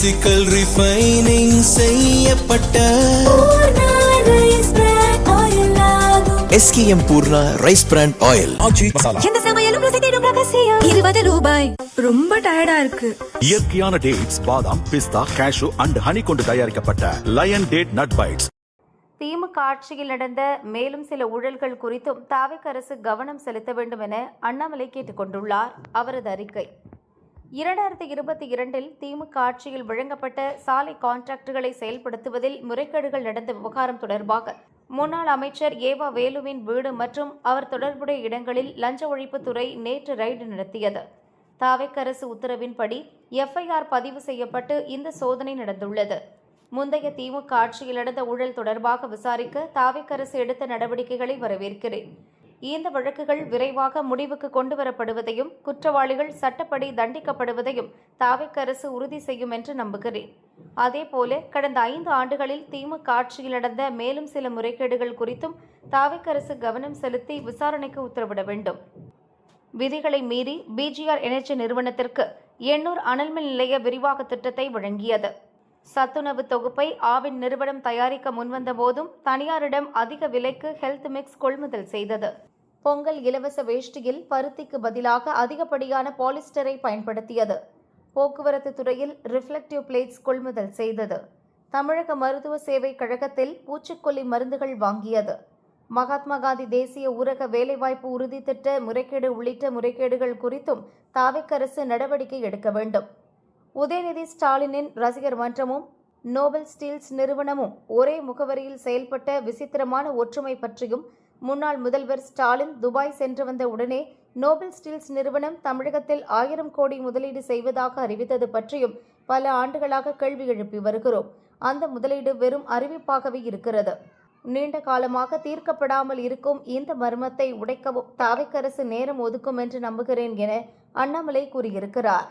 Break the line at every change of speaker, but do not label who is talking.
Physical refining செய்யப்பட்ட SKM Purna rice brand oil.
எந்த சமையலும் ருசி தேடும் ரகசியம். 20 ரூபாய். ரொம்ப டயர்டா இருக்கு.
இயற்கையான டேட்ஸ், பாதாம், பிஸ்தா, கேஷு அண்ட் ஹனி கொண்டு தயாரிக்கப்பட்ட லயன் டேட் நட் பைட்ஸ்.
திமுக ஆட்சியில் நடந்த மேலும் சில ஊழல்கள் குறித்தும் தாவேக அரசு கவனம் செலுத்த வேண்டும் என அண்ணாமலை கேட்டுக் கொண்டுள்ளார். அவரது அறிக்கை 2022 திமுக ஆட்சியில் வழங்கப்பட்ட சாலை கான்ட்ராக்டுகளை செயல்படுத்துவதில் முறைகேடுகள் நடந்த விவகாரம் தொடர்பாக முன்னாள் அமைச்சர் ஏவா வேலுவின் வீடு மற்றும் அவர் தொடர்புடைய இடங்களில் லஞ்ச ஒழிப்புத்துறை நேற்று ரைடு நடத்தியது. தாவேக அரசு உத்தரவின்படி FIR பதிவு செய்யப்பட்டு இந்த சோதனை நடந்துள்ளது. முந்தைய திமுக ஆட்சியில் நடந்த ஊழல் தொடர்பாக விசாரிக்க தாவேக அரசு எடுத்த நடவடிக்கைகளை வரவேற்கிறேன். இந்த வழக்குகள் விரைவாக முடிவுக்கு கொண்டுவரப்படுவதையும் குற்றவாளிகள் சட்டப்படி தண்டிக்கப்படுவதையும் தாவேக அரசு உறுதி செய்யும் என்று நம்புகிறேன். அதேபோல கடந்த 5 ஆண்டுகளில் திமுக ஆட்சியில் நடந்த மேலும் சில முறைகேடுகள் குறித்தும் தாவேக அரசு கவனம் செலுத்தி விசாரணைக்கு உத்தரவிட வேண்டும். விதிகளை மீறி BGR எனர்ஜி நிறுவனத்திற்கு 800 அனல்மின் நிலைய விரிவாக்க திட்டத்தை வழங்கியது. சத்துணவு தொகுப்பை ஆவின் நிறுவனம் தயாரிக்க முன்வந்த போதும் தனியாரிடம் அதிக விலைக்கு ஹெல்த் மிக்ஸ் கொள்முதல் செய்தது. பொங்கல் இலவச வேஷ்டியில் பருத்திக்கு பதிலாக அதிகப்படியான பாலிஸ்டரை பயன்படுத்தியது. போக்குவரத்து துறையில் ரிஃப்ளெக்டிவ் பிளேட்ஸ் கொள்முதல் செய்தது. தமிழக மருத்துவ சேவை கழகத்தில் பூச்சிக்கொல்லி மருந்துகள் வாங்கியது. மகாத்மா காந்தி தேசிய ஊரக வேலைவாய்ப்பு உறுதி திட்ட முறைகேடு உள்ளிட்ட முறைகேடுகள் குறித்தும் தாவேக அரசு நடவடிக்கை எடுக்க வேண்டும். உதயநிதி ஸ்டாலினின் ரசிகர் மன்றமும் நோபல் ஸ்டீல்ஸ் நிறுவனமும் ஒரே முகவரியில் செயல்பட்ட விசித்திரமான ஒற்றுமை பற்றியும் முன்னாள் முதல்வர் ஸ்டாலின் துபாய் சென்று வந்த உடனே நோபல் ஸ்டீல்ஸ் நிறுவனம் தமிழகத்தில் 1000 கோடி முதலீடு செய்வதாக அறிவித்தது பற்றியும் பல ஆண்டுகளாக கேள்வி எழுப்பி வருகிறோம். அந்த முதலீடு வெறும் அறிவிப்பாகவே இருக்கிறது. நீண்ட காலமாக தீர்க்கப்படாமல் இருக்கும் இந்த மர்மத்தை உடைக்கவும் தாவேக அரசு நேரம் ஒதுக்கும் என்று நம்புகிறேன் என அண்ணாமலை கூறியிருக்கிறார்.